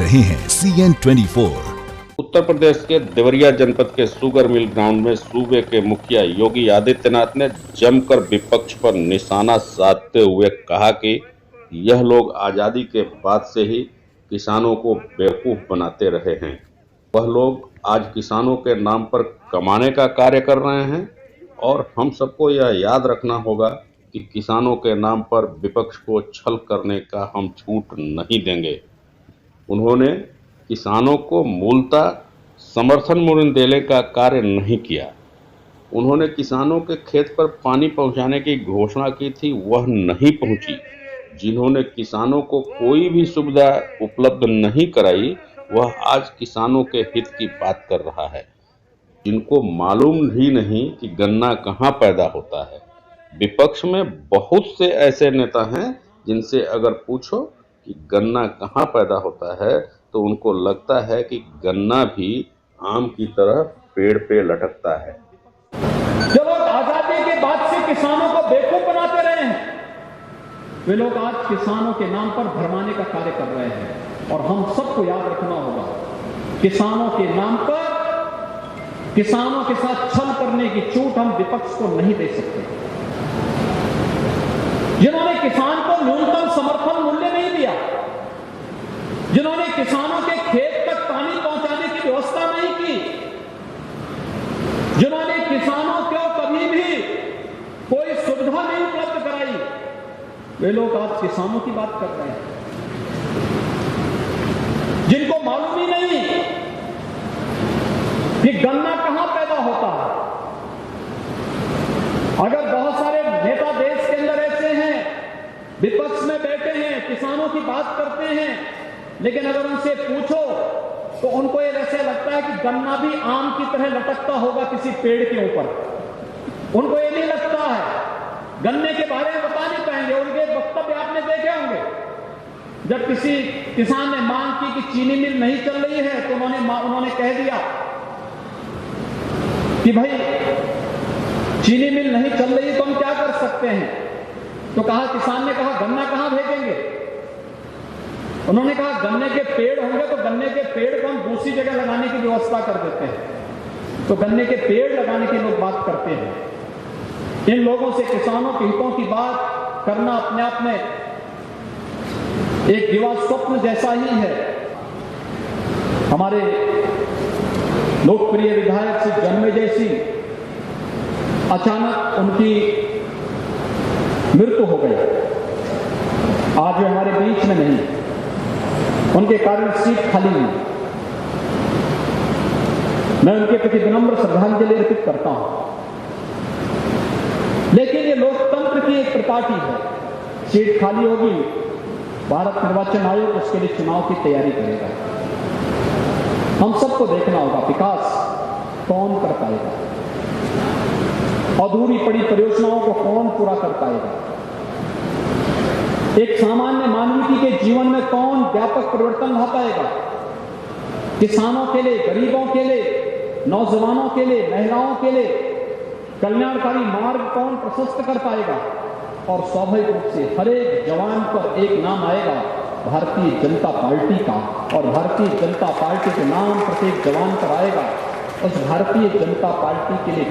रहे हैं CN24। उत्तर प्रदेश के देवरिया जनपद के शुगर मिल ग्राउंड में सूबे के मुखिया योगी आदित्यनाथ ने जमकर विपक्ष पर निशाना साधते हुए कहा कि यह लोग आजादी के बाद से ही किसानों को बेवकूफ बनाते रहे हैं। वह लोग आज किसानों के नाम पर कमाने का कार्य कर रहे हैं और हम सबको यह याद रखना होगा कि किसानों के नाम पर विपक्ष को छल करने का हम छूट नहीं देंगे। उन्होंने किसानों को मूलतः समर्थन मूल्य देने का कार्य नहीं किया। उन्होंने किसानों के खेत पर पानी पहुंचाने की घोषणा की थी, वह नहीं पहुंची। जिन्होंने किसानों को कोई भी सुविधा उपलब्ध नहीं कराई, वह आज किसानों के हित की बात कर रहा है। जिनको मालूम भी नहीं कि गन्ना कहाँ पैदा होता है। विपक्ष में बहुत से ऐसे नेता हैं जिनसे अगर पूछो कि गन्ना कहाँ पैदा होता है तो उनको लगता है कि गन्ना भी आम की तरह पेड़ पे लटकता है। जो लोग आजादी के बाद से किसानों को बेवकूफ बनाते रहे हैं, वे लोग आज किसानों के नाम पर भरमाने का कार्य कर रहे हैं। और हम सबको याद रखना होगा, किसानों के नाम पर किसानों के साथ छल करने की छूट हम विपक्ष को नहीं दे सकते। जिन्होंने किसान को न्यूनतम समर्थन मूल्य नहीं दिया, जिन्होंने किसानों के खेत तक पानी पहुंचाने की व्यवस्था नहीं की, जिन्होंने किसानों को कभी भी कोई सुविधा नहीं उपलब्ध कराई, वे लोग आज किसानों की बात कर रहे हैं। जिनको मालूम ही नहीं कि गन्ना कहां पैदा होता है। अगर बहुत सारे नेता देश के अंदर ऐसे हैं, विपक्ष में बैठे हैं, किसानों की बात करते हैं, लेकिन अगर उनसे पूछो तो उनको ये ऐसे लगता है कि गन्ना भी आम की तरह लटकता होगा किसी पेड़ के ऊपर। उनको ये नहीं लगता है, गन्ने के बारे में बता नहीं पाएंगे। उनके वक्तव्य आपने देखे होंगे, जब किसी किसान ने मांग की कि चीनी मिल नहीं चल रही है तो उन्होंने कह दिया कि भाई चीनी मिल नहीं चल रही तो हम क्या कर सकते हैं। तो कहा, किसान ने कहा गन्ना कहां भेजेंगे। उन्होंने कहा गन्ने के पेड़ होंगे तो गन्ने के पेड़ को हम दूसरी जगह लगाने की व्यवस्था कर देते हैं। तो गन्ने के पेड़ लगाने की लोग बात करते हैं। इन लोगों से किसानों के हितों की बात करना अपने आप में एक दिवा स्वप्न जैसा ही है। हमारे लोकप्रिय विधायक श्री जन्मेजय सिंह, अचानक उनकी मृत्यु हो गई। आज वे हमारे बीच में नहीं, उनके कारण सीट खाली नहीं। मैं उनके प्रति विनम्र श्रद्धांजलि अर्पित करता हूं। लेकिन ये लोकतंत्र की एक प्रपाटी है। सीट खाली होगी, भारत निर्वाचन आयोग उसके लिए चुनाव की तैयारी करेगा। हम सबको देखना होगा विकास कौन कर पाएगा, अधूरी पड़ी परियोजनाओं को कौन पूरा कर पाएगा, एक सामान्य मानवीय के जीवन में कौन व्यापक परिवर्तन ला पाएगा, किसानों के लिए, गरीबों के लिए, नौजवानों के लिए, महिलाओं के लिए कल्याणकारी मार्ग कौन प्रशस्त कर पाएगा। और स्वाभाविक रूप से हर एक जवान पर एक नाम आएगा, भारतीय जनता पार्टी का। और भारतीय जनता पार्टी के नाम प्रत्येक जवान पर आएगा। उस भारतीय जनता पार्टी के लिए